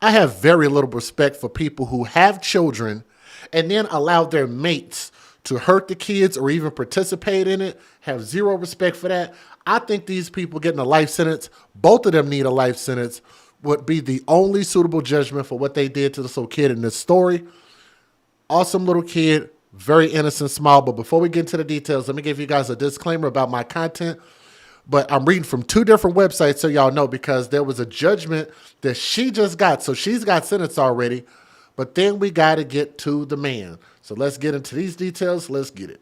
I have very little respect for people who have children and then allow their mates to hurt the kids or even participate in it. Have zero respect for that. I think these people getting a life sentence, both of them need a life sentence, would be the only suitable judgment for what they did to this little kid in this story. Awesome little kid, very innocent smile. But before we get into the details, let me give you guys a disclaimer about my content. But I'm reading from two different websites so y'all know, because there was a judgment that she just got. So she's got sentenced already. But then we got to get to the man. So let's get into these details. Let's get it.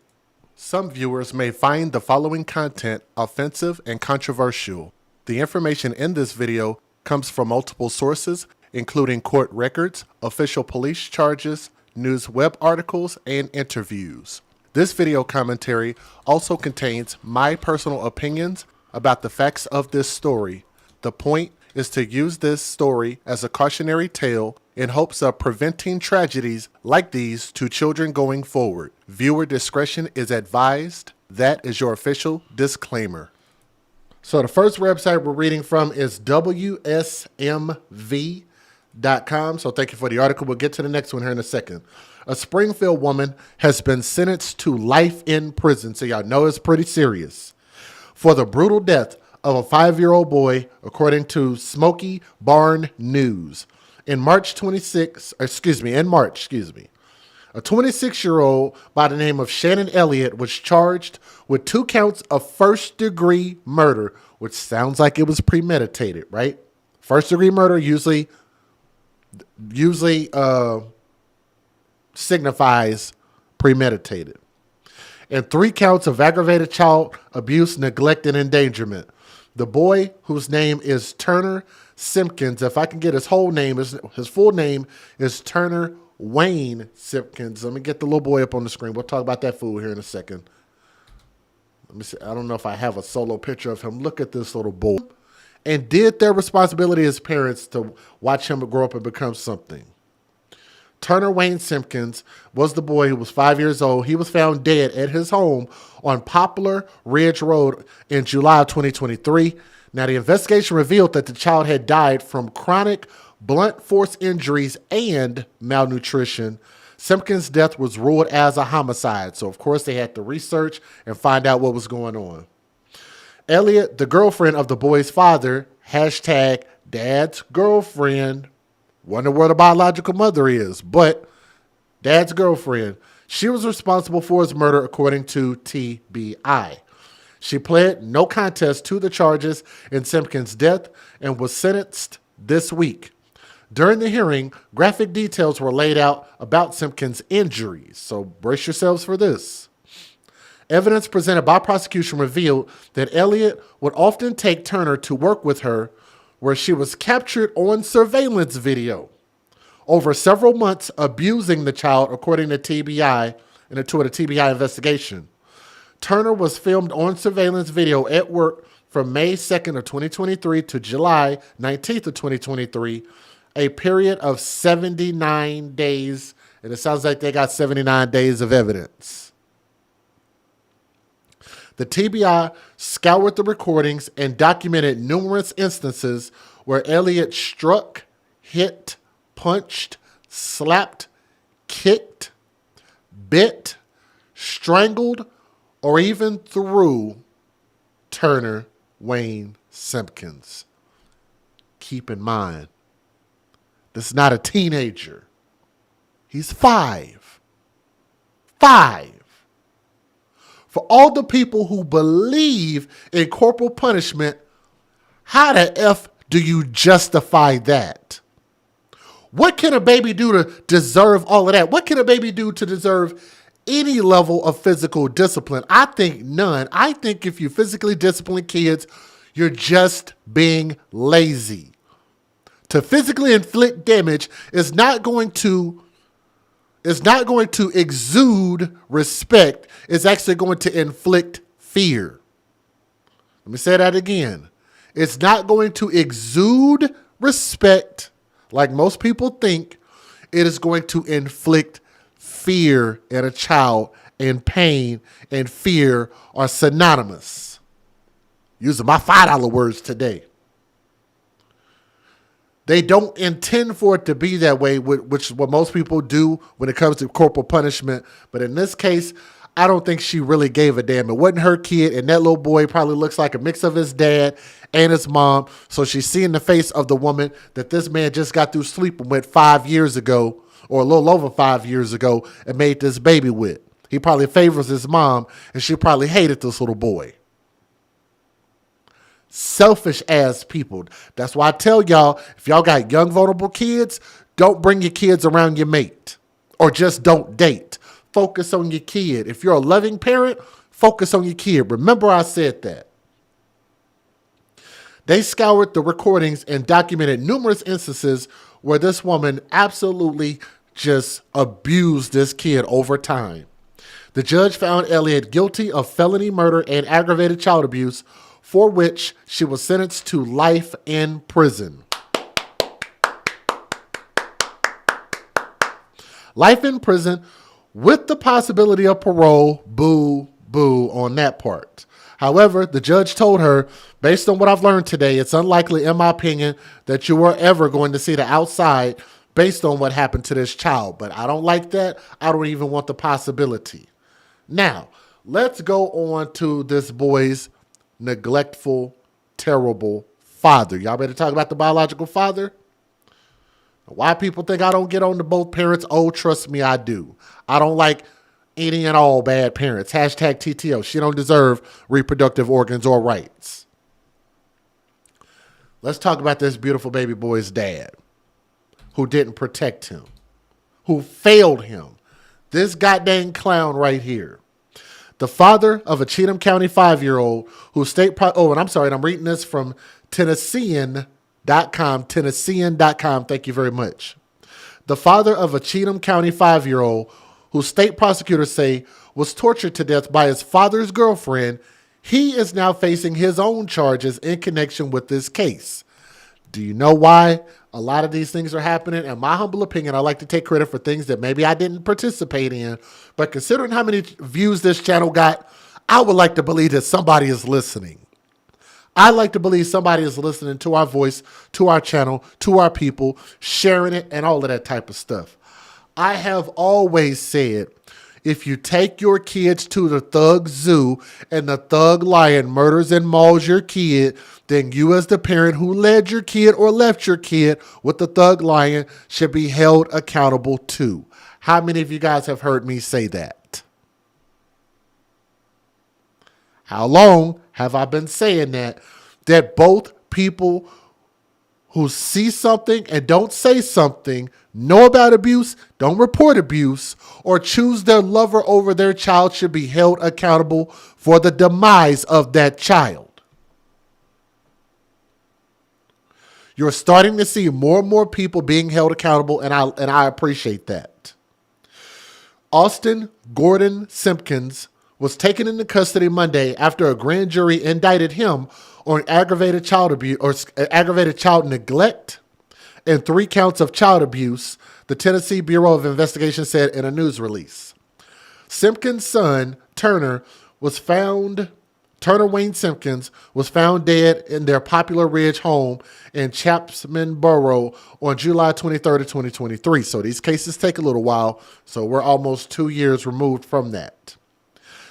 Some viewers may find the following content offensive and controversial. The information in this video comes from multiple sources, including court records, official police charges, news web articles, and interviews. This video commentary also contains my personal opinions about the facts of this story. The point is to use this story as a cautionary tale in hopes of preventing tragedies like these to children going forward. Viewer discretion is advised. That is your official disclaimer. So the first website we're reading from is WSMV.com. So thank you for the article. We'll get to the next one here in a second. A Springfield woman has been sentenced to life in prison, so y'all know it's pretty serious, for the brutal death of a 5-year-old boy, according to Smoky Barn News. In March, a 26-year-old by the name of Shannon Elliott was charged with 2 counts of first-degree murder, which sounds like it was premeditated, right? First-degree murder usually signifies premeditated. And 3 counts of aggravated child abuse, neglect, and endangerment. The boy, whose name is Turner Simpkins, if I can get his whole name, his full name is Turner Wayne Simpkins. Let me get the little boy up on the screen. We'll talk about that fool here in a second. Let me see. I don't know if I have a solo picture of him. Look at this little boy. And did their responsibility as parents to watch him grow up and become something. Turner Wayne Simpkins was the boy who was 5 years old. He was found dead at his home on Poplar Ridge Road in July of 2023. Now, the investigation revealed that the child had died from chronic blunt force injuries and malnutrition. Simpkins' death was ruled as a homicide. So, of course, they had to research and find out what was going on. Elliot, the girlfriend of the boy's father, hashtag dad's girlfriend, wonder where the biological mother is, but dad's girlfriend, she was responsible for his murder, according to TBI. She pled no contest to the charges in Simpkins' death and was sentenced this week. During the hearing, graphic details were laid out about Simpkins' injuries, so brace yourselves for this. Evidence presented by prosecution revealed that Elliot would often take Turner to work with her, where she was captured on surveillance video over several months, abusing the child, according to TBI and to the TBI investigation. Turner was filmed on surveillance video at work from May 2nd of 2023 to July 19th of 2023, a period of 79 days. And it sounds like they got 79 days of evidence. The TBI scoured the recordings and documented numerous instances where Elliot struck, hit, punched, slapped, kicked, bit, strangled, or even threw Turner Wayne Simpkins. Keep in mind, this is not a teenager. He's 5. 5. For all the people who believe in corporal punishment, how the F do you justify that? What can a baby do to deserve all of that? What can a baby do to deserve any level of physical discipline? I think none. I think if you physically discipline kids, you're just being lazy. To physically inflict damage is not going to exude respect. It's actually going to inflict fear. Let me say that again. It's not going to exude respect like most people think. It is going to inflict fear in a child, and pain and fear are synonymous. Using my $5 words today. They don't intend for it to be that way, which is what most people do when it comes to corporal punishment. But in this case, I don't think she really gave a damn. It wasn't her kid, and that little boy probably looks like a mix of his dad and his mom. So she's seeing the face of the woman that this man just got through sleeping with 5 years ago, or a little over 5 years ago, and made this baby with. He probably favors his mom, and she probably hated this little boy. Selfish ass people. That's why I tell y'all, if y'all got young, vulnerable kids, don't bring your kids around your mate, or just don't date. Focus on your kid. If you're a loving parent, focus on your kid. Remember I said that. They scoured the recordings and documented numerous instances where this woman absolutely just abused this kid over time. The judge found Elliott guilty of felony murder and aggravated child abuse, for which she was sentenced to life in prison. Life in prison with the possibility of parole. Boo, boo on that part. However, the judge told her, based on what I've learned today, it's unlikely, in my opinion, that you are ever going to see the outside based on what happened to this child. But I don't like that. I don't even want the possibility. Now, let's go on to this boy's neglectful, terrible father. Y'all ready to talk about the biological father? Why people think I don't get on to both parents? Oh, trust me, I do. I don't like any and all bad parents. Hashtag TTO. She don't deserve reproductive organs or rights. Let's talk about this beautiful baby boy's dad, who didn't protect him, who failed him. This goddamn clown right here. The father of a Cheatham County 5-year-old who and I'm reading this from Tennessean.com, Tennessean.com. Thank you very much. The father of a Cheatham County 5-year-old who state prosecutors say was tortured to death by his father's girlfriend, he is now facing his own charges in connection with this case. Do you know why a lot of these things are happening? In my humble opinion, I like to take credit for things that maybe I didn't participate in. But considering how many views this channel got, I would like to believe that somebody is listening. I like to believe somebody is listening to our voice, to our channel, to our people, sharing it, and all of that type of stuff. I have always said, if you take your kids to the thug zoo and the thug lion murders and mauls your kid, then you as the parent who led your kid or left your kid with the thug lion should be held accountable too. How many of you guys have heard me say that? How long have I been saying that? That both people who see something and don't say something, know about abuse, don't report abuse, or choose their lover over their child should be held accountable for the demise of that child. You're starting to see more and more people being held accountable, and I appreciate that. Austin Gordon Simpkins was taken into custody Monday after a grand jury indicted him on aggravated child abuse or aggravated child neglect and 3 counts of child abuse, the Tennessee Bureau of Investigation said in a news release. Simpkins' son, Turner Wayne Simpkins, was found dead in their Poplar Ridge home in Chapman Borough on July 23rd of 2023. So these cases take a little while, so we're almost 2 years removed from that.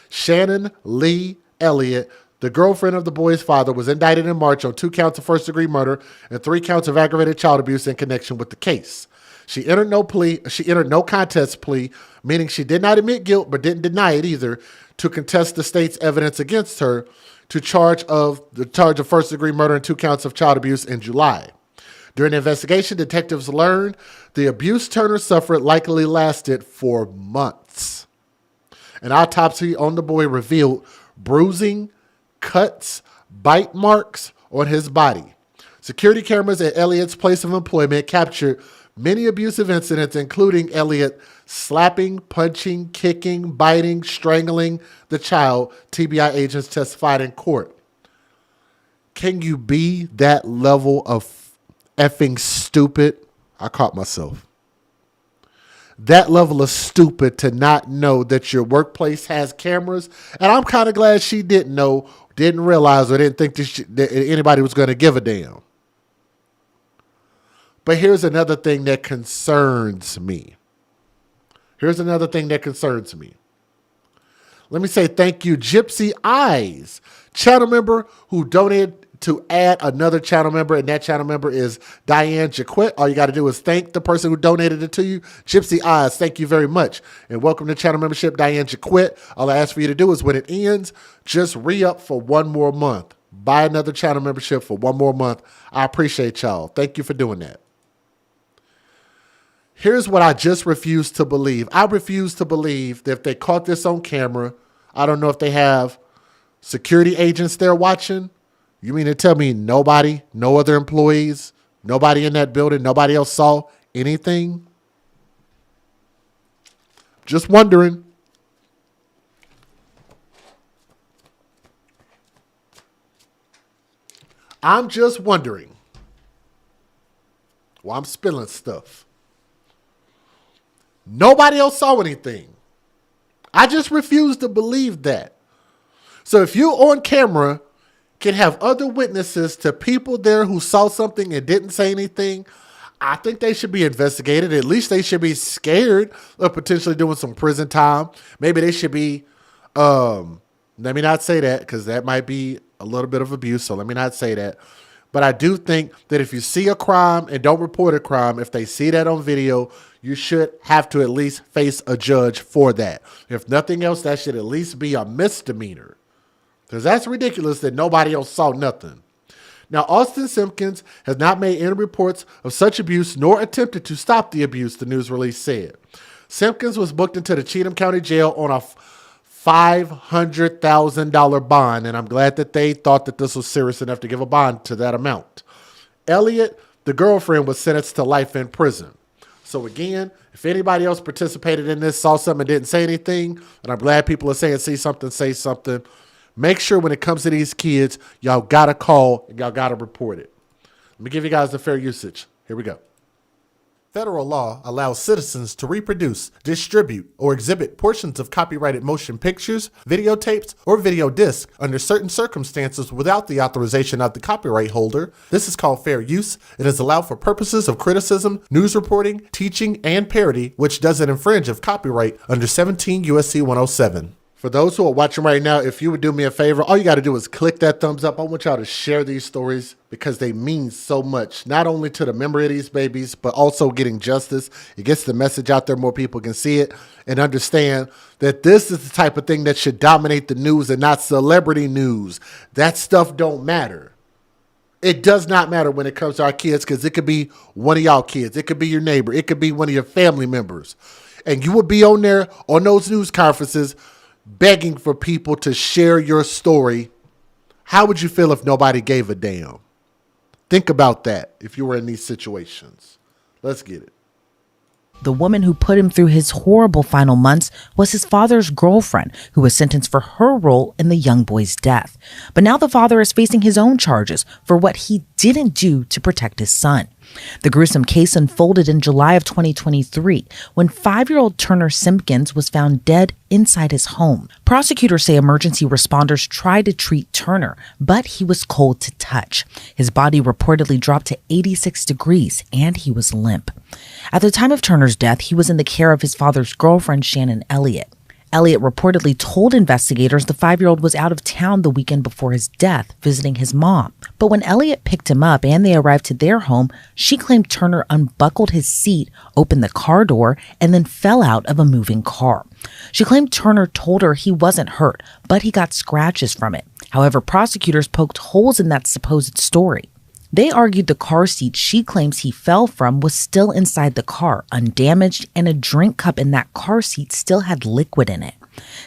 Shannon Lee Elliott, the girlfriend of the boy's father, was indicted in March on 2 counts of first-degree murder and 3 counts of aggravated child abuse in connection with the case. She entered no contest plea, meaning she did not admit guilt but didn't deny it either, to contest the state's evidence against her to charge of first-degree murder and 2 counts of child abuse in July. During the investigation, detectives learned the abuse Turner suffered likely lasted for months. An autopsy on the boy revealed bruising, cuts, bite marks on his body. Security cameras at Elliott's place of employment captured many abusive incidents, including Elliott slapping, punching, kicking, biting, strangling the child, TBI agents testified in court. Can you be that level of effing stupid? I caught myself. That level of stupid to not know that your workplace has cameras. And I'm kind of glad she didn't know, didn't realize, or didn't think that anybody was going to give a damn. But here's another thing that concerns me. Let me say thank you, Gypsy Eyes, channel member who donated to add another channel member, and that channel member is Diane Jaquette. All you got to do is thank the person who donated it to you. Gypsy Eyes, thank you very much. And welcome to channel membership, Diane Jaquette. All I ask for you to do is when it ends, just re-up for one more month. Buy another channel membership for one more month. I appreciate y'all. Thank you for doing that. Here's what I just refuse to believe. I refuse to believe that if they caught this on camera, I don't know if they have security agents there watching. You mean to tell me nobody, no other employees, nobody in that building, nobody else saw anything? Just wondering. I'm just wondering. Well, I'm spilling stuff. Nobody else saw anything. I just refuse to believe that. So if you on camera can have other witnesses to people there who saw something and didn't say anything, I think they should be investigated. At least they should be scared of potentially doing some prison time. Maybe they should be, let me not say that because that might be a little bit of abuse. So let me not say that. But I do think that if you see a crime and don't report a crime, if they see that on video, you should have to at least face a judge for that. If nothing else, that should at least be a misdemeanor. Because that's ridiculous that nobody else saw nothing. Now, Austin Simpkins has not made any reports of such abuse nor attempted to stop the abuse, the news release said. Simpkins was booked into the Cheatham County Jail on a $500,000 bond, and I'm glad that they thought that this was serious enough to give a bond to that amount. Elliot, the girlfriend, was sentenced to life in prison. So again, if anybody else participated in this, saw something and didn't say anything, and I'm glad people are saying see something, say something, make sure when it comes to these kids, y'all got to call and y'all got to report it. Let me give you guys the fair usage. Here we go. Federal law allows citizens to reproduce, distribute, or exhibit portions of copyrighted motion pictures, videotapes, or video discs under certain circumstances without the authorization of the copyright holder. This is called fair use. It is allowed for purposes of criticism, news reporting, teaching, and parody, which doesn't infringe of copyright under 17 U.S.C. 107. For those who are watching right now, if you would do me a favor, all you got to do is click that thumbs up. I want y'all to share these stories because they mean so much, not only to the memory of these babies, but also getting justice. It gets the message out there. More people can see it and understand that this is the type of thing that should dominate the news and not celebrity news. That stuff don't matter. It does not matter when it comes to our kids because it could be one of y'all kids. It could be your neighbor. It could be one of your family members. And you would be on there on those news conferences begging for people to share your story. How would you feel if nobody gave a damn? Think about that if you were in these situations. Let's get it. The woman who put him through his horrible final months was his father's girlfriend, who was sentenced for her role in the young boy's death. But now the father is facing his own charges for what he didn't do to protect his son. The gruesome case unfolded in July of 2023 when 5-year-old Turner Simpkins was found dead inside his home. Prosecutors say emergency responders tried to treat Turner, but he was cold to touch. His body reportedly dropped to 86 degrees and he was limp. At the time of Turner's death, he was in the care of his father's girlfriend, Shannon Elliott. Elliott reportedly told investigators the 5-year-old was out of town the weekend before his death, visiting his mom. But when Elliott picked him up and they arrived to their home, she claimed Turner unbuckled his seat, opened the car door, and then fell out of a moving car. She claimed Turner told her he wasn't hurt, but he got scratches from it. However, prosecutors poked holes in that supposed story. They argued the car seat she claims he fell from was still inside the car, undamaged, and a drink cup in that car seat still had liquid in it.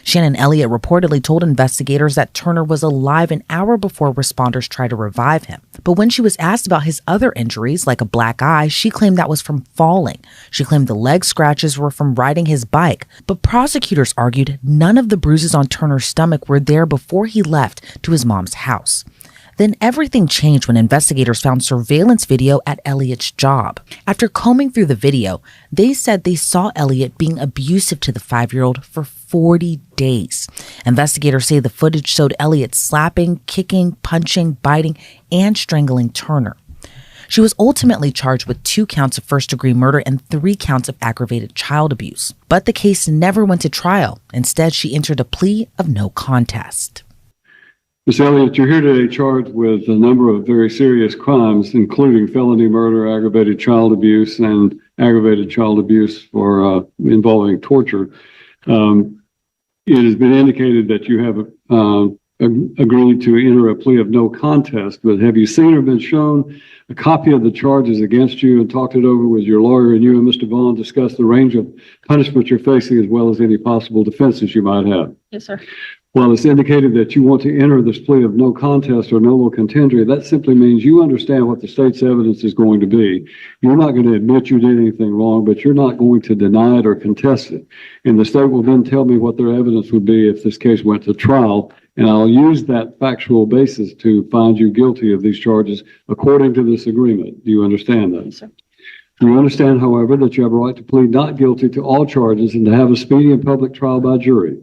Shannon Elliott reportedly told investigators that Turner was alive an hour before responders tried to revive him. But when she was asked about his other injuries, like a black eye, she claimed that was from falling. She claimed the leg scratches were from riding his bike. But prosecutors argued none of the bruises on Turner's stomach were there before he left to his mom's house. Then everything changed when investigators found surveillance video at Elliott's job. After combing through the video, they said they saw Elliott being abusive to the 5-year-old for 40 days. Investigators say the footage showed Elliott slapping, kicking, punching, biting, and strangling Turner. She was ultimately charged with 2 counts of first-degree murder and 3 counts of aggravated child abuse. But the case never went to trial. Instead, she entered a plea of no contest. Ms. Elliott, you're here today charged with a number of very serious crimes, including felony murder, aggravated child abuse, and aggravated child abuse for involving torture. It has been indicated that you have agreed to enter a plea of no contest, but have you seen or been shown a copy of the charges against you and talked it over with your lawyer, and you and Mr. Vaughn discussed the range of punishment you're facing as well as any possible defenses you might have? Yes, sir. Well, it's indicated that you want to enter this plea of no contest or nolo contendere. That simply means you understand what the state's evidence is going to be. You're not going to admit you did anything wrong, but you're not going to deny it or contest it. And the state will then tell me what their evidence would be if this case went to trial, and I'll use that factual basis to find you guilty of these charges according to this agreement. Do you understand that? Yes, sir. Do you understand, however, that you have a right to plead not guilty to all charges and to have a speedy and public trial by jury?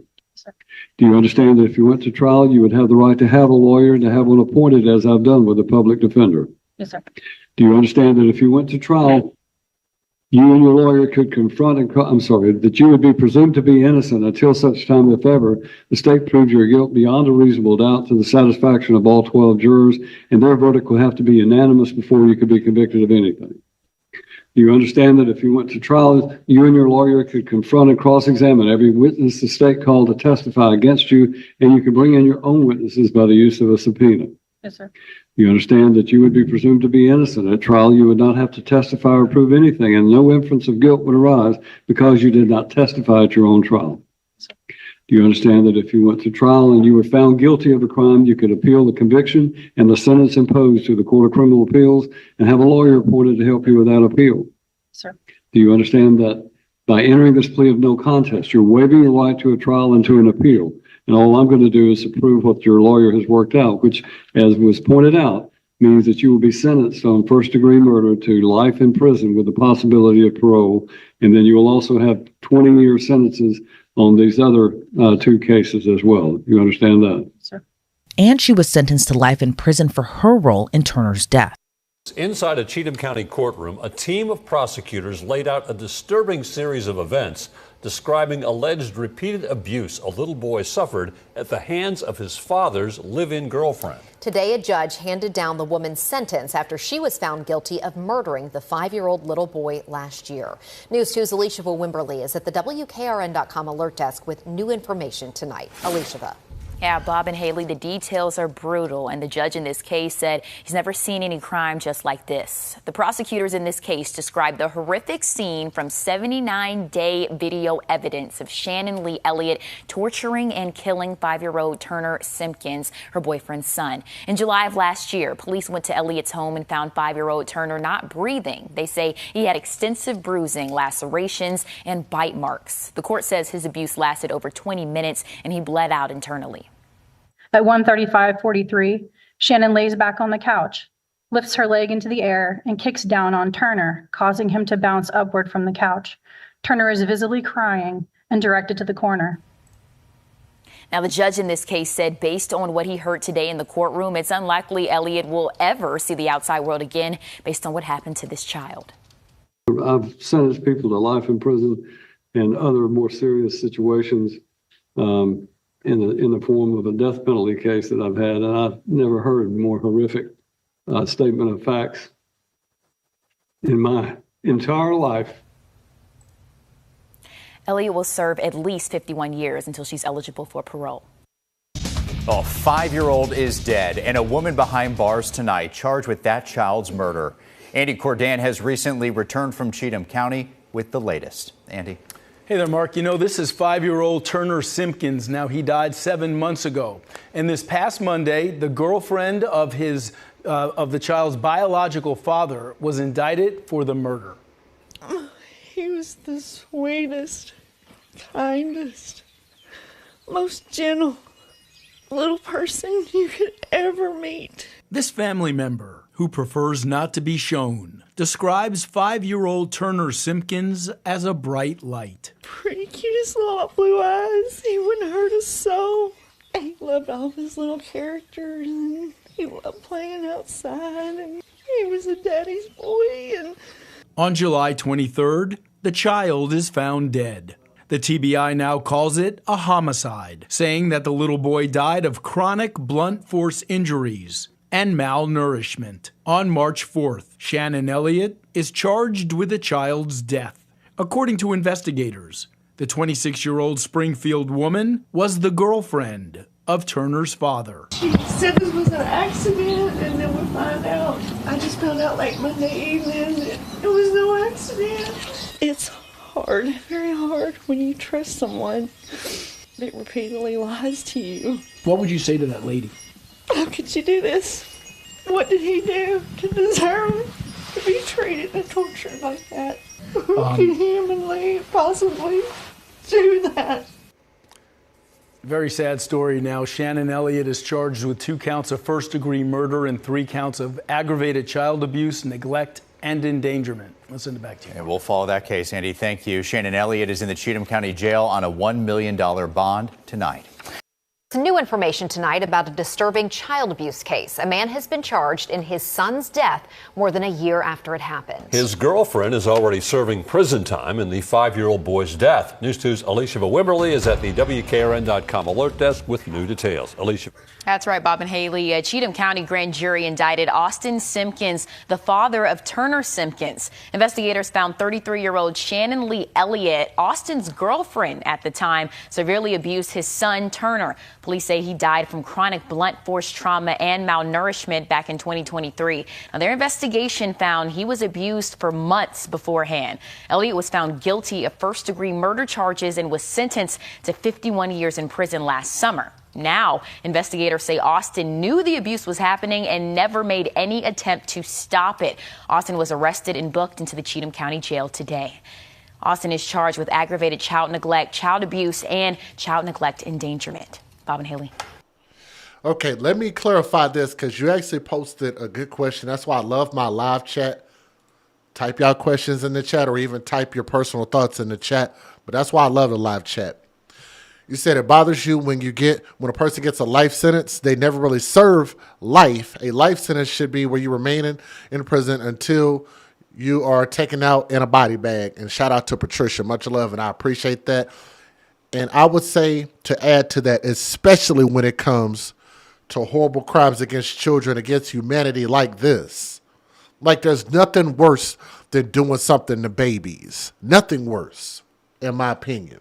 Do you understand that if you went to trial, you would have the right to have a lawyer and to have one appointed, as I've done with a public defender? Yes, sir. Do you understand that if you went to trial, you and your lawyer could confront that you would be presumed to be innocent until such time, if ever, the state proves your guilt beyond a reasonable doubt to the satisfaction of all 12 jurors, and their verdict will have to be unanimous before you could be convicted of anything? Do you understand that if you went to trial, you and your lawyer could confront and cross-examine every witness the state called to testify against you, and you could bring in your own witnesses by the use of a subpoena? Yes, sir. You understand that you would be presumed to be innocent. At trial, you would not have to testify or prove anything, and no inference of guilt would arise because you did not testify at your own trial. Yes, sir. Do you understand that if you went to trial and you were found guilty of a crime, you could appeal the conviction and the sentence imposed to the Court of Criminal Appeals and have a lawyer appointed to help you with that appeal? Sir. Do you understand that by entering this plea of no contest, you're waiving your right to a trial and to an appeal? And all I'm going to do is approve what your lawyer has worked out, which, as was pointed out, means that you will be sentenced on first-degree murder to life in prison with the possibility of parole. And then you will also have 20-year sentences on these other 2 cases as well. You understand that? Sir. And she was sentenced to life in prison for her role in Turner's death. Inside a Cheatham County courtroom, a team of prosecutors laid out a disturbing series of events describing alleged repeated abuse a little boy suffered at the hands of his father's live-in girlfriend. Today, a judge handed down the woman's sentence after she was found guilty of murdering the 5-year-old little boy last year. News 2's Alicia Wimberly is at the WKRN.com alert desk with new information tonight. Alicia. Yeah, Bob and Haley, the details are brutal, and the judge in this case said he's never seen any crime just like this. The prosecutors in this case described the horrific scene from 79-day video evidence of Shannon Lee Elliott torturing and killing 5-year-old Turner Simpkins, her boyfriend's son. In July of last year, police went to Elliott's home and found 5-year-old Turner not breathing. They say he had extensive bruising, lacerations, and bite marks. The court says his abuse lasted over 20 minutes and he bled out internally. At 1:35:43, Shannon lays back on the couch, lifts her leg into the air, and kicks down on Turner, causing him to bounce upward from the couch. Turner is visibly crying and directed to the corner. Now, the judge in this case said based on what he heard today in the courtroom, it's unlikely Elliott will ever see the outside world again based on what happened to this child. I've sentenced people to life in prison and other more serious situations in the form of a death penalty case that I've had, and I've never heard more horrific statement of facts in my entire life. Elliott will serve at least 51 years until she's eligible for parole. A 5-year-old is dead, and a woman behind bars tonight charged with that child's murder. Andy Cordan has recently returned from Cheatham County with the latest. Andy. Hey there, Mark. You know, this is 5-year-old Turner Simpkins. Now, he died 7 months ago. And this past Monday, the girlfriend of the child's biological father was indicted for the murder. He was the sweetest, kindest, most gentle little person you could ever meet. This family member, who prefers not to be shown, describes 5-year-old Turner Simpkins as a bright light. Pretty cutest little blue eyes. He wouldn't hurt us so. He loved all his little characters, and he loved playing outside, and He was a daddy's boy. And On July 23rd, the child is found dead. The TBI now calls it a homicide, saying that the little boy died of chronic blunt force injuries and malnourishment. On March 4th, Shannon Elliott is charged with the child's death. According to investigators, the 26-year-old Springfield woman was the girlfriend of Turner's father. she said this was an accident, and then we find out. I just found out like Monday evening that it was no accident. It's hard, very hard when you trust someone that repeatedly lies to you. What would you say to that lady? How could you do this? What did he do to deserve to be treated and tortured like that? Who can humanly possibly do that? Very sad story now. Shannon Elliott is charged with 2 counts of first-degree murder and 3 counts of aggravated child abuse, neglect, and endangerment. Let's send it back to you. And we'll follow that case, Andy. Thank you. Shannon Elliott is in the Cheatham County Jail on a $1 million bond tonight. New information tonight about a disturbing child abuse case. A man has been charged in his son's death more than a year after it happened. His girlfriend is already serving prison time in the 5-year-old boy's death. News 2's Alicia Wimberly is at the WKRN.com alert desk with new details. Alicia. That's right, Bob and Haley. A Cheatham County grand jury indicted Austin Simpkins, the father of Turner Simpkins. Investigators found 33-year-old Shannon Lee Elliott, Austin's girlfriend at the time, severely abused his son, Turner. Police say he died from chronic blunt force trauma and malnourishment back in 2023. Now, their investigation found he was abused for months beforehand. Elliott was found guilty of first-degree murder charges and was sentenced to 51 years in prison last summer. Now, investigators say Austin knew the abuse was happening and never made any attempt to stop it. Austin was arrested and booked into the Cheatham County Jail today. Austin is charged with aggravated child neglect, child abuse, and child neglect endangerment. Bob and Haley. Okay, let me clarify this because you actually posted a good question. That's why I love my live chat. Type y'all questions in the chat or even type your personal thoughts in the chat. But that's why I love the live chat. You said it bothers you when a person gets a life sentence, they never really serve life. A life sentence should be where you remain in prison until you are taken out in a body bag. And shout out to Patricia. Much love, and I appreciate that. And I would say to add to that, especially when it comes to horrible crimes against children, against humanity like this. Like there's nothing worse than doing something to babies. Nothing worse, in my opinion.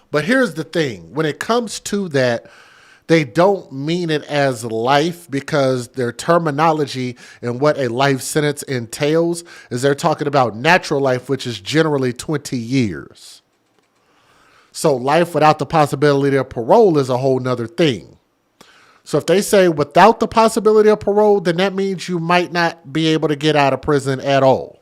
But here's the thing. When it comes to that, they don't mean it as life because their terminology and what a life sentence entails is they're talking about natural life, which is generally 20 years. So life without the possibility of parole is a whole nother thing. So if they say without the possibility of parole, then that means you might not be able to get out of prison at all.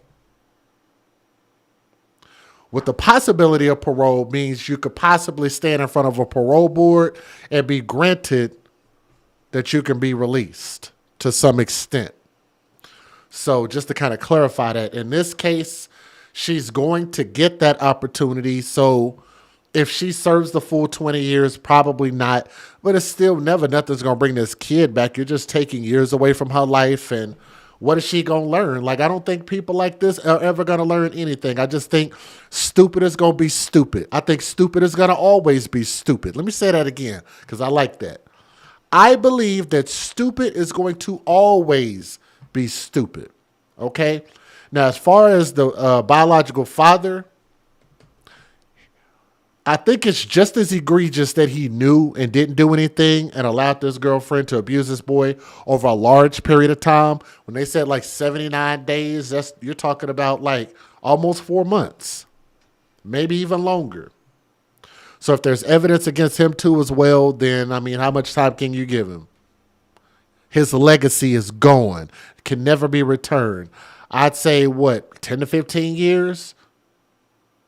With the possibility of parole means you could possibly stand in front of a parole board and be granted that you can be released to some extent. So just to kind of clarify that, in this case, she's going to get that opportunity. So if she serves the full 20 years, probably not. But it's still nothing's going to bring this kid back. You're just taking years away from her life. And what is she going to learn? Like, I don't think people like this are ever going to learn anything. I just think stupid is going to be stupid. I think stupid is going to always be stupid. Let me say that again because I like that. I believe that stupid is going to always be stupid. Okay? Now, as far as the biological father, I think it's just as egregious that he knew and didn't do anything and allowed this girlfriend to abuse this boy over a large period of time. When they said like 79 days, you're talking about like almost 4 months, maybe even longer. So if there's evidence against him too as well, then, I mean, how much time can you give him? His legacy is gone, can never be returned. I'd say, 10 to 15 years?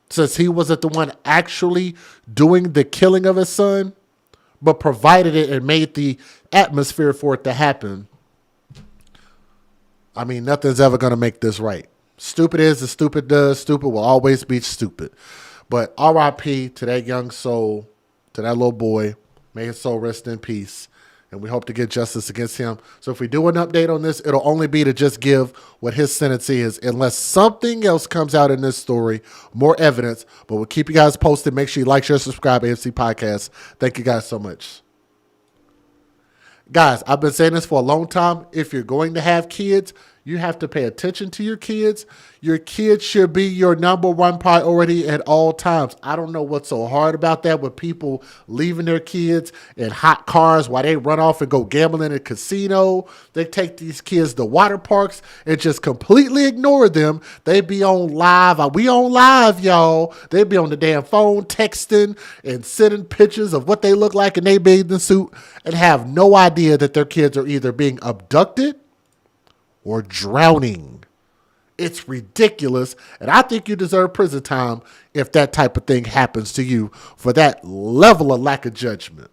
Since he wasn't the one actually doing the killing of his son, but provided it and made the atmosphere for it to happen. I mean, nothing's ever going to make this right. Stupid is as stupid does. Stupid will always be stupid. But R.I.P. to that young soul, to that little boy. May his soul rest in peace. and we hope to get justice against him. So if we do an update on this, it'll only be to just give what his sentence is, unless something else comes out in this story, more evidence. But we'll keep you guys posted. Make sure you like, share, subscribe, AFC Podcast. Thank you guys so much. Guys, I've been saying this for a long time. If you're going to have kids, you have to pay attention to your kids. Your kids should be your number one priority at all times. I don't know what's so hard about that with people leaving their kids in hot cars while they run off and go gambling in a casino. They take these kids to water parks and just completely ignore them. They be on live. We on live, y'all. They be on the damn phone texting and sending pictures of what they look like in their bathing suit and have no idea that their kids are either being abducted or drowning. It's ridiculous, and I think you deserve prison time if that type of thing happens to you for that level of lack of judgment.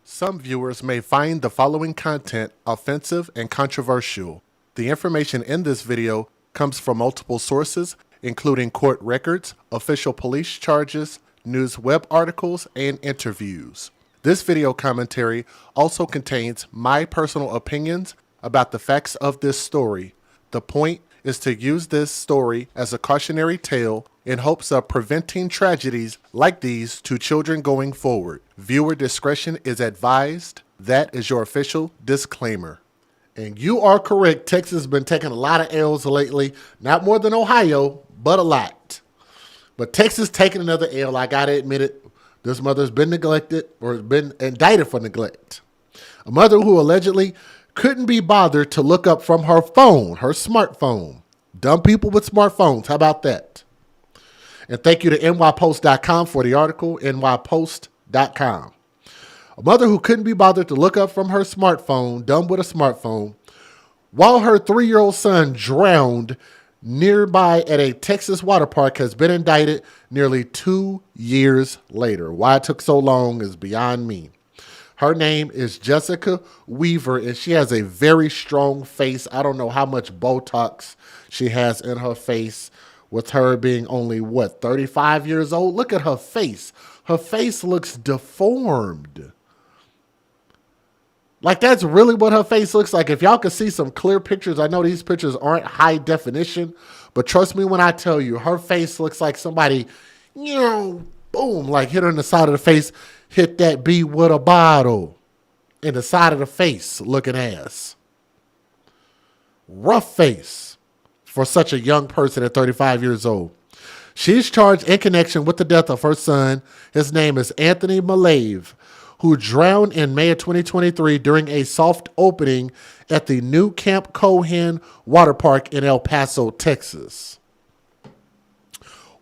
Some viewers may find the following content offensive and controversial. The information in this video comes from multiple sources, including court records, official police charges, news web articles, and interviews. This video commentary also contains my personal opinions about the facts of this story. The point is to use this story as a cautionary tale in hopes of preventing tragedies like these to children going forward. Viewer discretion is advised. That is your official disclaimer. And you are correct. Texas has been taking a lot of L's lately. Not more than Ohio, but a lot. But Texas taking another L. I gotta admit it. This mother's been neglected or been indicted for neglect. A mother who allegedly couldn't be bothered to look up from her phone, her smartphone. Dumb people with smartphones. How about that? And thank you to nypost.com for the article, nypost.com. A mother who couldn't be bothered to look up from her smartphone, dumb with a smartphone, while her 3-year-old son drowned nearby at a Texas water park has been indicted nearly 2 years later. Why it took so long is beyond me. Her name is Jessica Weaver, and she has a very strong face. I don't know how much Botox she has in her face, with her being only, 35 years old? Look at her face. Her face looks deformed. Like, that's really what her face looks like. If y'all could see some clear pictures, I know these pictures aren't high definition, but trust me when I tell you, her face looks like somebody, boom, like hit her in the side of the face. Hit that bee with a bottle in the side of the face looking ass. Rough face for such a young person at 35 years old. She's charged in connection with the death of her son. His name is Anthony Malave, who drowned in May of 2023 during a soft opening at the new Camp Cohan Water Park in El Paso, Texas.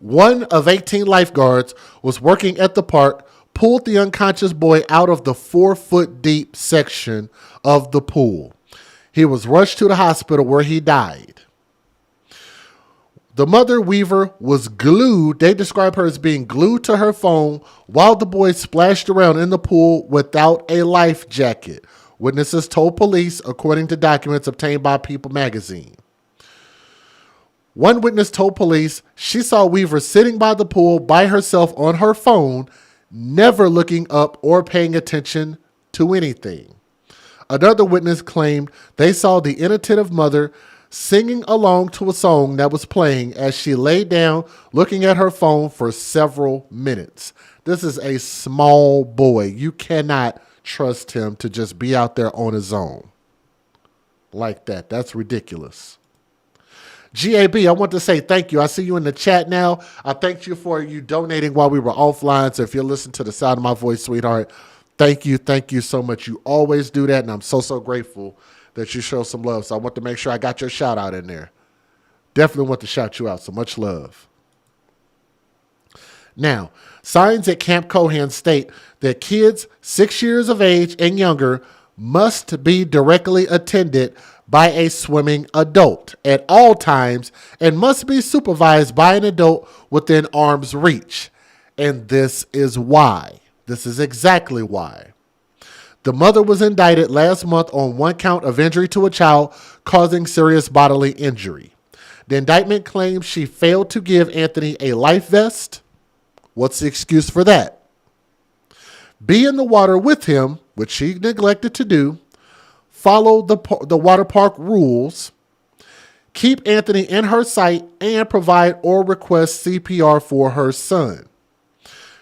One of 18 lifeguards was working at the park, pulled the unconscious boy out of the 4-foot deep section of the pool. He was rushed to the hospital where he died. The mother, Weaver, was glued. They describe her as being glued to her phone while the boy splashed around in the pool without a life jacket. Witnesses told police, according to documents obtained by People magazine. One witness told police she saw Weaver sitting by the pool by herself on her phone, never looking up or paying attention to anything. Another witness claimed they saw the inattentive mother singing along to a song that was playing as she lay down looking at her phone for several minutes. This is a small boy. You cannot trust him to just be out there on his own like that. That's ridiculous. GAB, I want to say thank you. I see you in the chat now. I thank you for you donating while we were offline. So if you're listening to the sound of my voice, sweetheart, thank you. Thank you so much. You always do that, and I'm so, so grateful that you show some love. So I want to make sure I got your shout out in there. Definitely want to shout you out. So much love. Now, signs at Camp Cohan state that kids 6 years of age and younger must be directly attended by a swimming adult at all times and must be supervised by an adult within arm's reach. And this is why. This is exactly why. The mother was indicted last month on one count of injury to a child causing serious bodily injury. The indictment claims she failed to give Anthony a life vest. What's the excuse for that? be in the water with him, which she neglected to do, follow the water park rules, keep Anthony in her sight, and provide or request CPR for her son.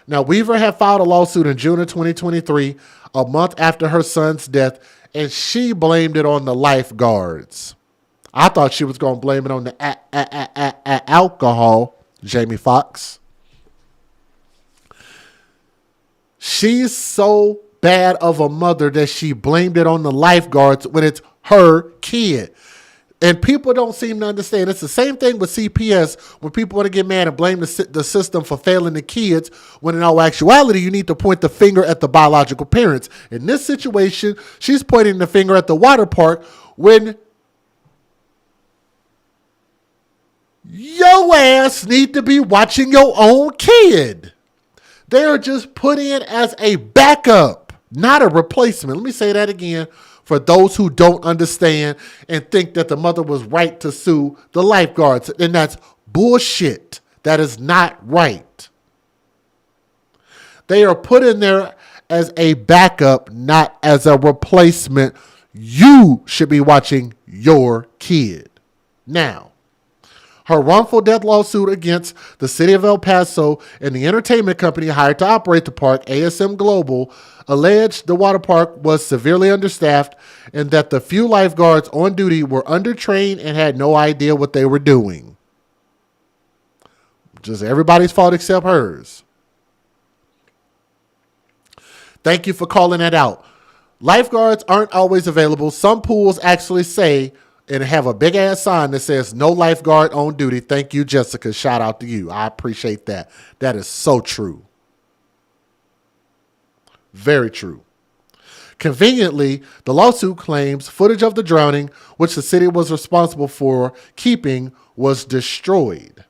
Now, Weaver had filed a lawsuit in June of 2023, a month after her son's death, and she blamed it on the lifeguards. I thought she was going to blame it on the alcohol, Jamie Foxx. She's so bad of a mother that she blamed it on the lifeguards when it's her kid. And people don't seem to understand. It's the same thing with CPS when people want to get mad and blame the system for failing the kids, when in all actuality, you need to point the finger at the biological parents. In this situation, she's pointing the finger at the water park when your ass need to be watching your own kid. They are just put in as a backup, not a replacement. Let me say that again for those who don't understand and think that the mother was right to sue the lifeguards. And that's bullshit. That is not right. They are put in there as a backup, not as a replacement. You should be watching your kid. Now, her wrongful death lawsuit against the city of El Paso and the entertainment company hired to operate the park, ASM Global, alleged the water park was severely understaffed and that the few lifeguards on duty were undertrained and had no idea what they were doing. Just everybody's fault except hers. Thank you for calling that out. Lifeguards aren't always available. Some pools actually say and have a big ass sign that says no lifeguard on duty. Thank you, Jessica. Shout out to you. I appreciate that. That is so true. Very true. Conveniently, the lawsuit claims footage of the drowning, which the city was responsible for keeping, was destroyed.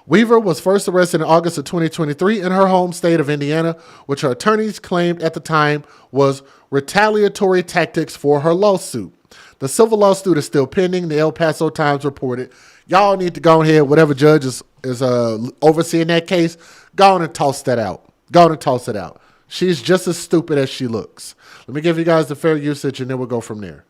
Weaver was first arrested in August of 2023 in her home state of Indiana, which her attorneys claimed at the time was retaliatory tactics for her lawsuit. The civil lawsuit is still pending, the El Paso Times reported. Y'all need to go ahead, whatever judge is overseeing that case, go on and toss that out. Go on and toss it out. She's just as stupid as she looks. Let me give you guys the fair usage and then we'll go from there.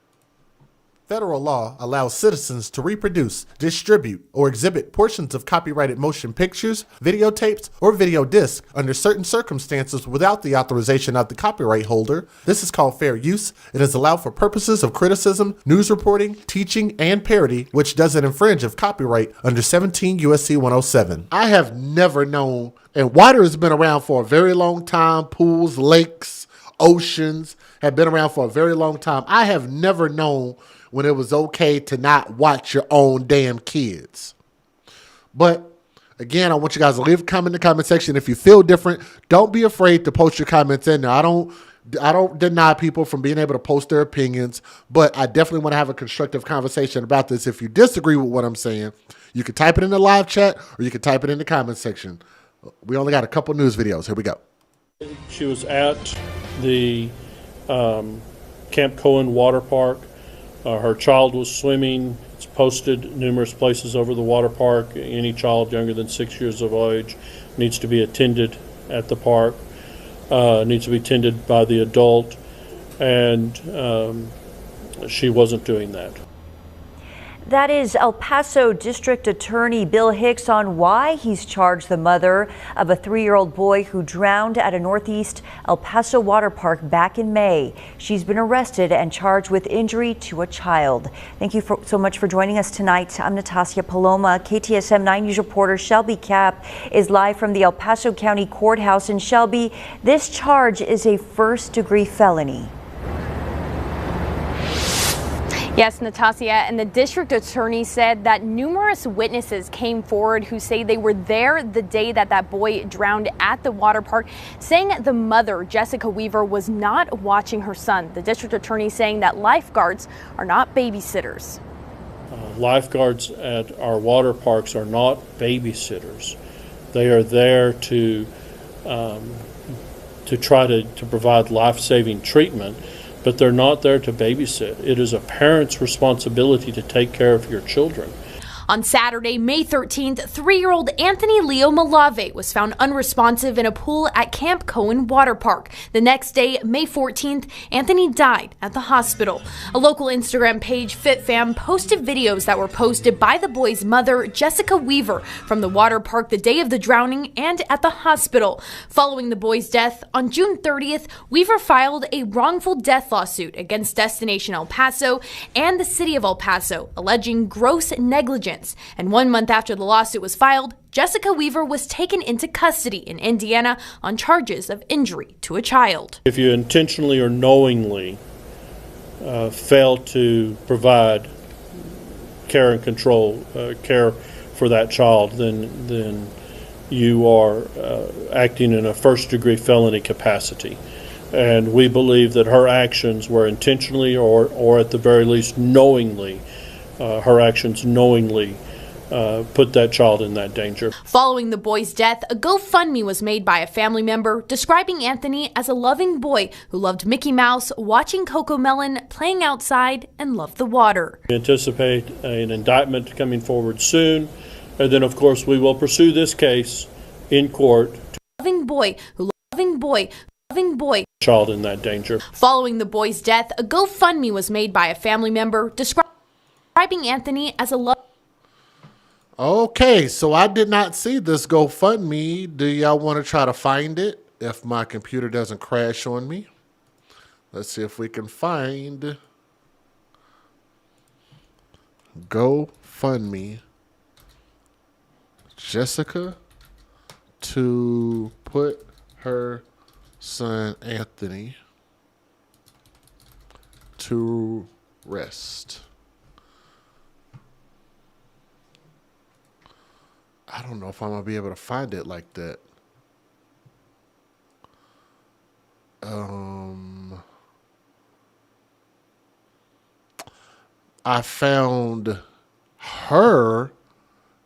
Federal law allows citizens to reproduce, distribute, or exhibit portions of copyrighted motion pictures, videotapes, or video discs under certain circumstances without the authorization of the copyright holder. This is called fair use. It is allowed for purposes of criticism, news reporting, teaching, and parody, which doesn't infringe of copyright under 17 U.S.C. 107. I have never known, and water has been around for a very long time. Pools, lakes, oceans have been around for a very long time. I have never known when it was okay to not watch your own damn kids. But again, I want you guys to leave a comment in the comment section. If you feel different, don't be afraid to post your comments in there. I don't deny people from being able to post their opinions, but I definitely want to have a constructive conversation about this. If you disagree with what I'm saying, you can type it in the live chat or you can type it in the comment section. We only got a couple news videos. Here we go. She was at the Camp Cohen water park. Her child was swimming. It's posted numerous places over the water park. Any child younger than 6 years of age needs to be attended at the park, needs to be attended by the adult, and she wasn't doing that. That is El Paso District Attorney Bill Hicks on why he's charged the mother of a 3-year-old boy who drowned at a Northeast El Paso water park back in May. She's been arrested and charged with injury to a child. Thank you so much for joining us tonight. I'm Natasha Paloma. KTSM 9 News reporter Shelby Kapp is live from the El Paso County Courthouse. And Shelby, this charge is a first-degree felony. Yes, Natasha, and the district attorney said that numerous witnesses came forward who say they were there the day that that boy drowned at the water park, saying the mother, Jessica Weaver, was not watching her son. The district attorney saying that lifeguards are not babysitters. Lifeguards at our water parks are not babysitters. They are there to try to provide life-saving treatment, but they're not there to babysit. It is a parent's responsibility to take care of your children. On Saturday, May 13th, 3-year-old Anthony Leo Malave was found unresponsive in a pool at Camp Cohen Water Park. The next day, May 14th, Anthony died at the hospital. A local Instagram page, FitFam, posted videos that were posted by the boy's mother, Jessica Weaver, from the water park the day of the drowning and at the hospital. Following the boy's death, on June 30th, Weaver filed a wrongful death lawsuit against Destination El Paso and the city of El Paso, alleging gross negligence. And 1 month after the lawsuit was filed, Jessica Weaver was taken into custody in Indiana on charges of injury to a child. If you intentionally or knowingly fail to provide care and control, care for that child, then you are acting in a first-degree felony capacity. And we believe that her actions were intentionally or at the very least knowingly. Her actions knowingly put that child in that danger. Following the boy's death, a GoFundMe was made by a family member describing Anthony as a loving boy who loved Mickey Mouse, watching Cocomelon, playing outside, and loved the water. We anticipate an indictment coming forward soon, and then of course we will pursue this case in court. Loving boy who loving boy. Child in that danger. Following the boy's death, a GoFundMe was made by a family member describing Anthony as a love. Okay, so I did not see this GoFundMe. Do y'all want to try to find it if my computer doesn't crash on me? Let's see if we can find GoFundMe Jessica to put her son Anthony to rest. I don't know if I'm going to be able to find it like that. I found her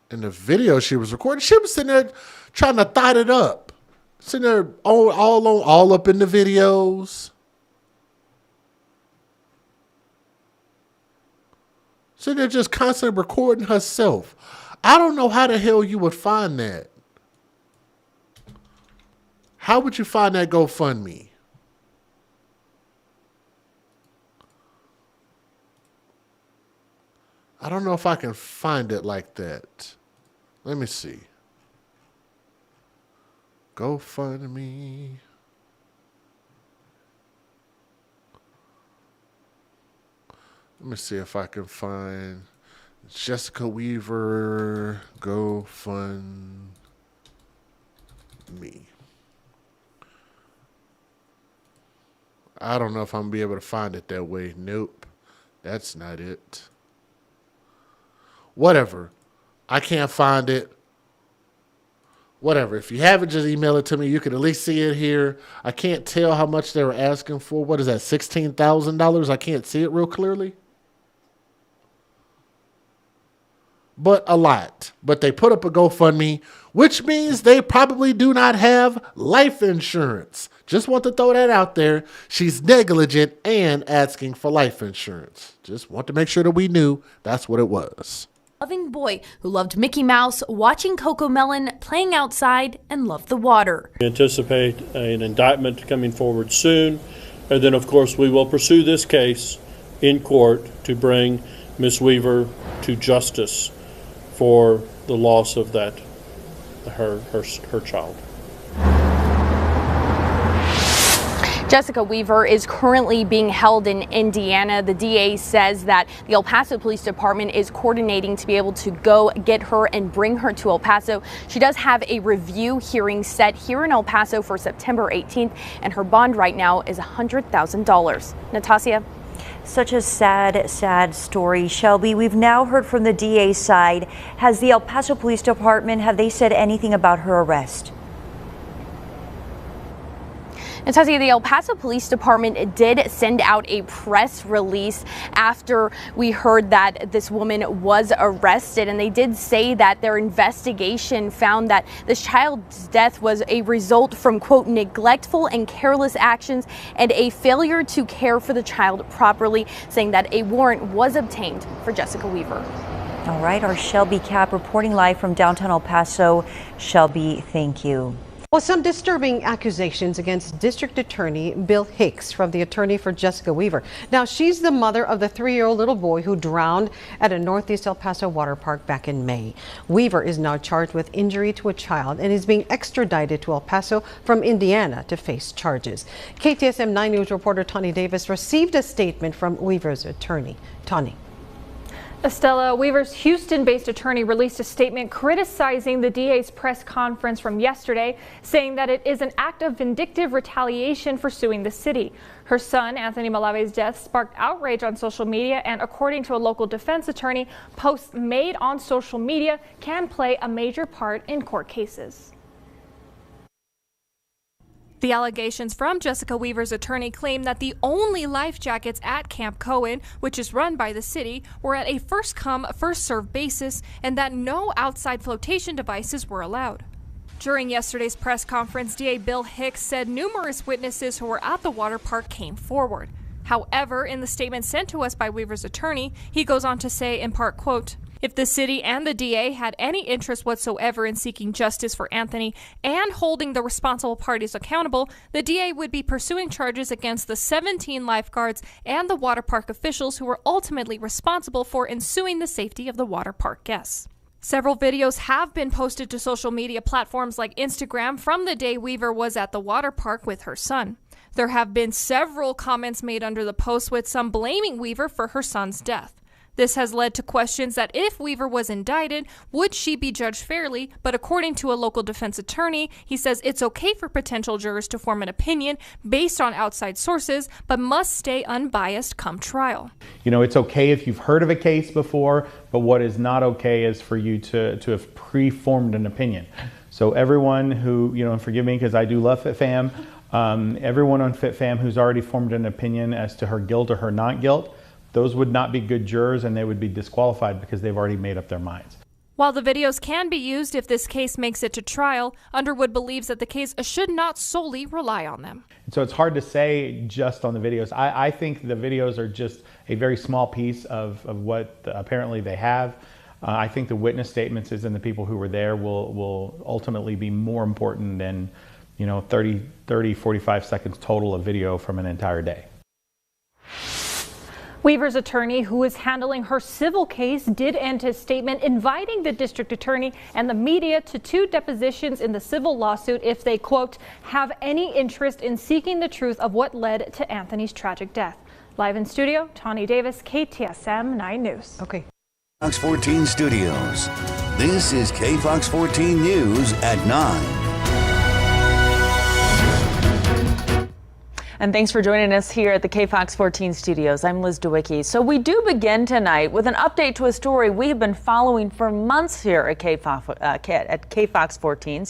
in the video she was recording. She was sitting there trying to thought it up. Sitting there all up in the videos. Sitting there just constantly recording herself. I don't know how the hell you would find that. How would you find that GoFundMe? I don't know if I can find it like that. Let me see. GoFundMe. Let me see if I can find Jessica Weaver GoFundMe. I don't know if I'm gonna be able to find it that way. Nope. That's not it. Whatever. I can't find it. Whatever. If you have it, just email it to me. You can at least see it here. I can't tell how much they were asking for. What is that, $16,000? I can't see it real clearly. But a lot. But they put up a GoFundMe, which means they probably do not have life insurance. Just want to throw that out there. She's negligent and asking for life insurance. Just want to make sure that we knew that's what it was. Loving boy who loved Mickey Mouse, watching Cocomelon, playing outside, and loved the water. We anticipate an indictment coming forward soon, and then of course we will pursue this case in court to bring Ms. Weaver to justice for the loss of that her child. Jessica Weaver is currently being held in Indiana. The DA says that the El Paso Police Department is coordinating to be able to go get her and bring her to El Paso. She does have a review hearing set here in El Paso for September 18th, and her bond right now is $100,000. Natasha? Such a sad, sad story, Shelby. We've now heard from the DA's side. Has the El Paso Police Department, have they said anything about her arrest? Natasha, the El Paso Police Department did send out a press release after we heard that this woman was arrested, and they did say that their investigation found that this child's death was a result from, quote, neglectful and careless actions and a failure to care for the child properly, saying that a warrant was obtained for Jessica Weaver. All right, our Shelby Cap reporting live from downtown El Paso. Shelby, thank you. Well, some disturbing accusations against District Attorney Bill Hicks from the attorney for Jessica Weaver. Now, she's the mother of the 3-year-old little boy who drowned at a Northeast El Paso water park back in May. Weaver is now charged with injury to a child and is being extradited to El Paso from Indiana to face charges. KTSM 9 News reporter Tawny Davis received a statement from Weaver's attorney. Tawny. Estella, Weaver's Houston-based attorney released a statement criticizing the DA's press conference from yesterday, saying that it is an act of vindictive retaliation for suing the city. Her son, Anthony Malave's death, sparked outrage on social media, and according to a local defense attorney, posts made on social media can play a major part in court cases. The allegations from Jessica Weaver's attorney claim that the only life jackets at Camp Cohen, which is run by the city, were at a first-come, first-served basis, and that no outside flotation devices were allowed. During yesterday's press conference, DA Bill Hicks said numerous witnesses who were at the water park came forward. However, in the statement sent to us by Weaver's attorney, he goes on to say, in part, quote, "If the city and the DA had any interest whatsoever in seeking justice for Anthony and holding the responsible parties accountable, the DA would be pursuing charges against the 17 lifeguards and the water park officials who were ultimately responsible for ensuing the safety of the water park guests." Several videos have been posted to social media platforms like Instagram from the day Weaver was at the water park with her son. There have been several comments made under the post, with some blaming Weaver for her son's death. This has led to questions that if Weaver was indicted, would she be judged fairly? But according to a local defense attorney, he says it's okay for potential jurors to form an opinion based on outside sources, but must stay unbiased come trial. You know, it's okay if you've heard of a case before, but what is not okay is for you to have pre-formed an opinion. So everyone who, you know, and forgive me because I do love FitFam, everyone on FitFam who's already formed an opinion as to her guilt or her not guilt, those would not be good jurors and they would be disqualified because they've already made up their minds. While the videos can be used if this case makes it to trial, Underwood believes that the case should not solely rely on them. So it's hard to say just on the videos. I think the videos are just a very small piece of what apparently they have. I think the witness statements and the people who were there will ultimately be more important than, you know, 30, 45 seconds total of video from an entire day. Weaver's attorney, who is handling her civil case, did end his statement inviting the district attorney and the media to 2 depositions in the civil lawsuit if they, quote, have any interest in seeking the truth of what led to Anthony's tragic death. Live in studio, Tawny Davis, KTSM 9 News. Okay. Fox 14 Studios. This is KFOX 14 News at 9. And thanks for joining us here at the KFOX 14 studios. I'm Liz DeWicki. So we do begin tonight with an update to a story we have been following for months here at KFOX 14.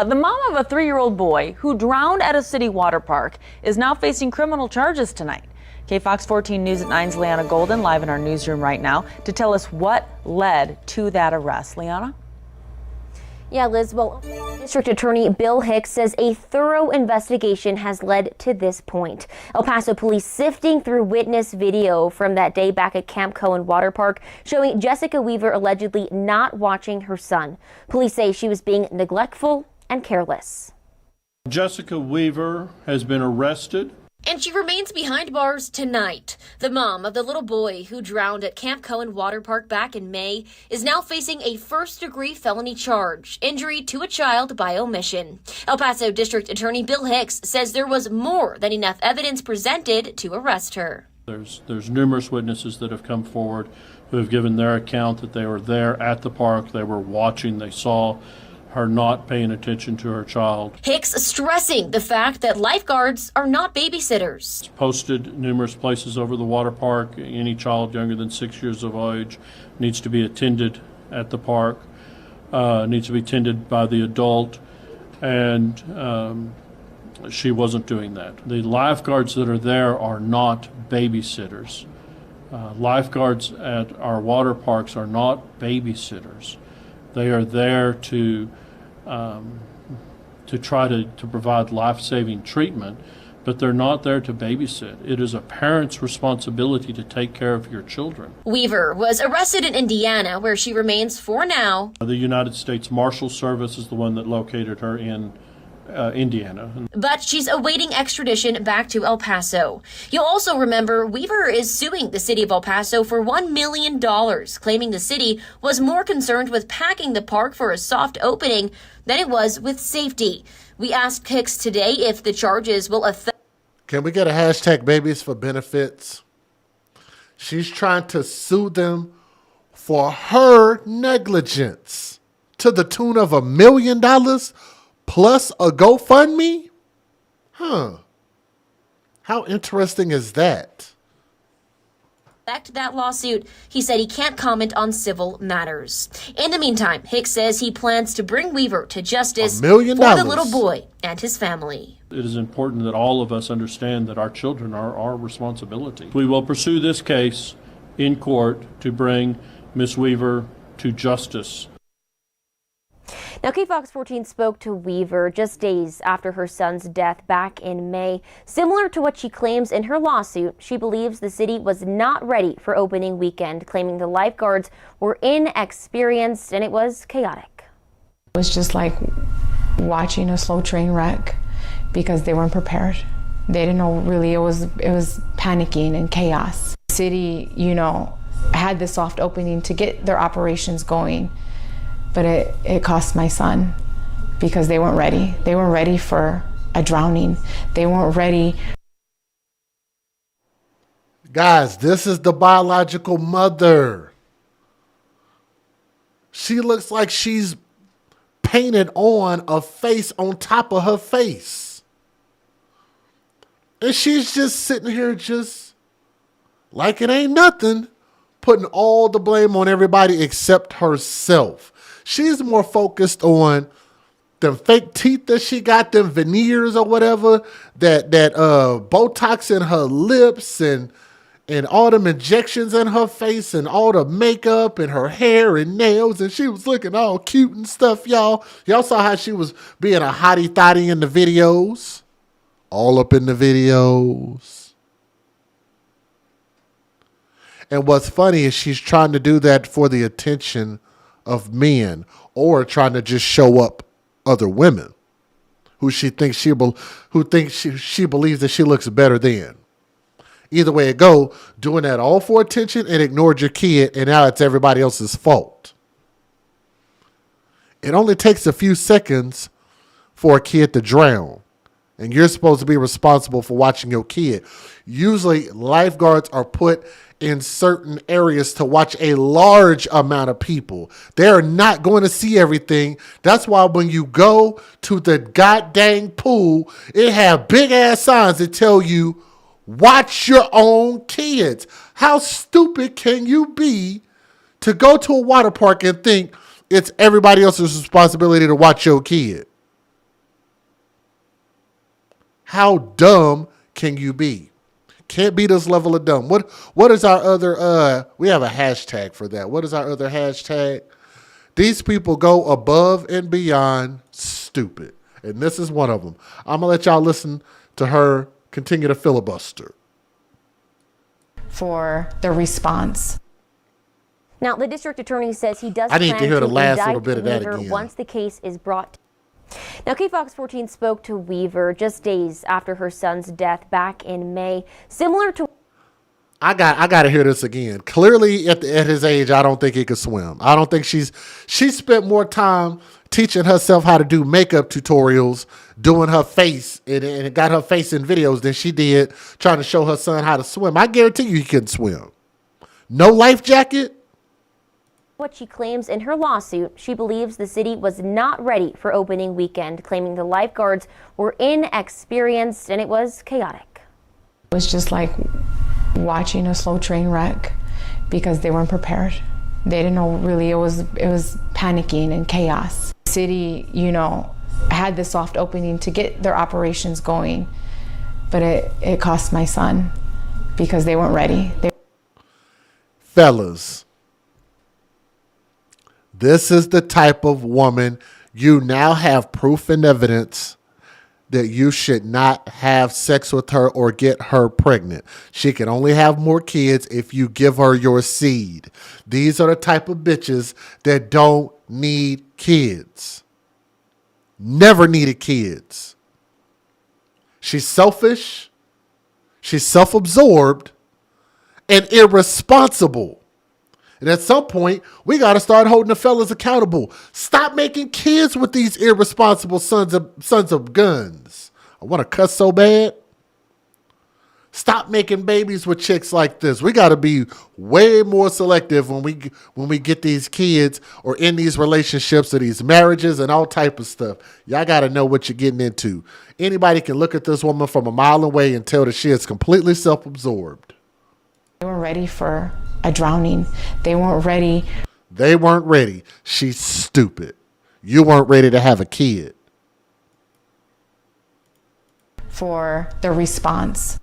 The mom of a 3-year-old boy who drowned at a city water park is now facing criminal charges tonight. KFOX 14 News at 9's Liana Golden live in our newsroom right now to tell us what led to that arrest. Liana? Yeah, Liz, well, District Attorney Bill Hicks says a thorough investigation has led to this point. El Paso police sifting through witness video from that day back at Camp Cohen Water Park showing Jessica Weaver allegedly not watching her son. Police say she was being neglectful and careless. Jessica Weaver has been arrested. And she remains behind bars tonight. The mom of the little boy who drowned at Camp Cohen Water Park back in May is now facing a first-degree felony charge, injury to a child by omission. El Paso District Attorney Bill Hicks says there was more than enough evidence presented to arrest her. There's numerous witnesses that have come forward who have given their account that they were there at the park, they were watching, they saw her not paying attention to her child. Hicks stressing the fact that lifeguards are not babysitters. It's posted numerous places over the water park. Any child younger than 6 years of age needs to be attended at the park, needs to be tended by the adult, and she wasn't doing that. The lifeguards that are there are not babysitters. Lifeguards at our water parks are not babysitters. They are there to try to provide life-saving treatment but they're not there to babysit. It is a parent's responsibility to take care of your children. Weaver was arrested in Indiana, where she remains for now. The United States Marshal Service is the one that located her in Indiana. But she's awaiting extradition back to El Paso. You'll also remember Weaver is suing the city of El Paso for $1 million, claiming the city was more concerned with packing the park for a soft opening than it was with safety. We asked Hicks today if the charges will affect. Can we get a hashtag babies for benefits? She's trying to sue them for her negligence to the tune of $1 million plus a GoFundMe? Huh. How interesting is that? That lawsuit, he said he can't comment on civil matters. In the meantime, Hicks says he plans to bring Weaver to justice $1 million for the little boy and his family. It is important that all of us understand that our children are our responsibility. We will pursue this case in court to bring Miss Weaver to justice. Now, KFOX 14 spoke to Weaver just days after her son's death back in May. Similar to what she claims in her lawsuit, she believes the city was not ready for opening weekend, claiming the lifeguards were inexperienced and it was chaotic. It was just like watching a slow train wreck because they weren't prepared. They didn't know really, it was panicking and chaos. The city, had the soft opening to get their operations going. But it cost my son because they weren't ready. They weren't ready for a drowning. They weren't ready. Guys, this is the biological mother. She looks like she's painted on a face on top of her face. And she's just sitting here just like it ain't nothing, putting all the blame on everybody except herself. She's more focused on them fake teeth that she got, them veneers or whatever, that Botox in her lips and all them injections in her face and all the makeup and her hair and nails, and she was looking all cute and stuff, y'all. Y'all saw how she was being a hottie thottie in the videos. All up in the videos. And what's funny is she's trying to do that for the attention of men, or trying to just show up other women who she thinks she believes that she looks better than. Either way it go, doing that all for attention and ignored your kid, and now it's everybody else's fault. It only takes a few seconds for a kid to drown, and you're supposed to be responsible for watching your kid. Usually lifeguards are put in certain areas to watch a large amount of people. They're not going to see everything. That's why when you go to the goddamn pool, it have big ass signs that tell you, watch your own kids. How stupid can you be to go to a water park and think it's everybody else's responsibility to watch your kid? How dumb can you be? Can't be this level of dumb. What is our other, we have a hashtag for that. What is our other hashtag? These people go above and beyond stupid. And this is one of them. I'm going to let y'all listen to her continue to filibuster. For the response. Now, the district attorney says he does I need plan to hear the last indict little bit of that Weaver again. once the case is brought. Now, KFOX 14 spoke to Weaver just days after her son's death back in May. Similar to... I got to hear this again. Clearly, at his age, I don't think he could swim. I don't think she spent more time teaching herself how to do makeup tutorials, doing her face, and got her face in videos than she did trying to show her son how to swim. I guarantee you he couldn't swim. No life jacket? What she claims in her lawsuit, she believes the city was not ready for opening weekend, claiming the lifeguards were inexperienced and it was chaotic. It was just like watching a slow train wreck because they weren't prepared. They didn't know really, it was panicking and chaos. The city, had the soft opening to get their operations going, but it cost my son because they weren't ready. Fellas, this is the type of woman you now have proof and evidence that you should not have sex with her or get her pregnant. She can only have more kids if you give her your seed. These are the type of bitches that don't need kids. Never needed kids. She's selfish. She's self-absorbed and irresponsible. And at some point, we got to start holding the fellas accountable. Stop making kids with these irresponsible sons of guns. I want to cuss so bad. Stop making babies with chicks like this. We got to be way more selective when we get these kids or in these relationships or these marriages and all type of stuff. Y'all got to know what you're getting into. Anybody can look at this woman from a mile away and tell that she is completely self-absorbed. They were ready for a drowning. They weren't ready. They weren't ready. She's stupid. You weren't ready to have a kid. For the response.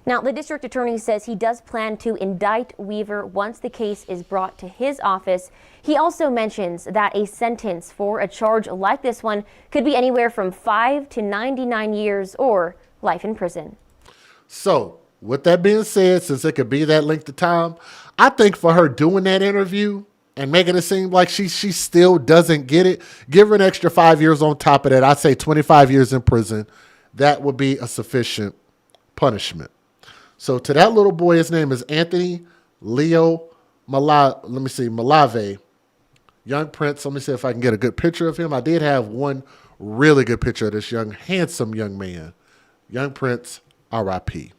Now, the district attorney says he does plan to indict Weaver once the case is brought to his office. He also mentions that a sentence for a charge like this one could be anywhere from 5 to 99 years or life in prison. So, with that being said, since it could be that length of time, I think for her doing that interview and making it seem like she still doesn't get it, give her an extra 5 years on top of that. I'd say 25 years in prison. That would be a sufficient punishment. So to that little boy, his name is Anthony Leo Malave, young prince. Let me see if I can get a good picture of him. I did have one really good picture of this handsome young man. Young prince, R.I.P.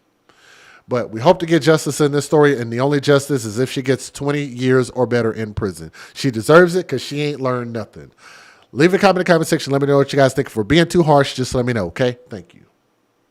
But we hope to get justice in this story, and the only justice is if she gets 20 years or better in prison. She deserves it because she ain't learned nothing. Leave a comment in the comment section. Let me know what you guys think. If we're being too harsh, just let me know, okay? Thank you.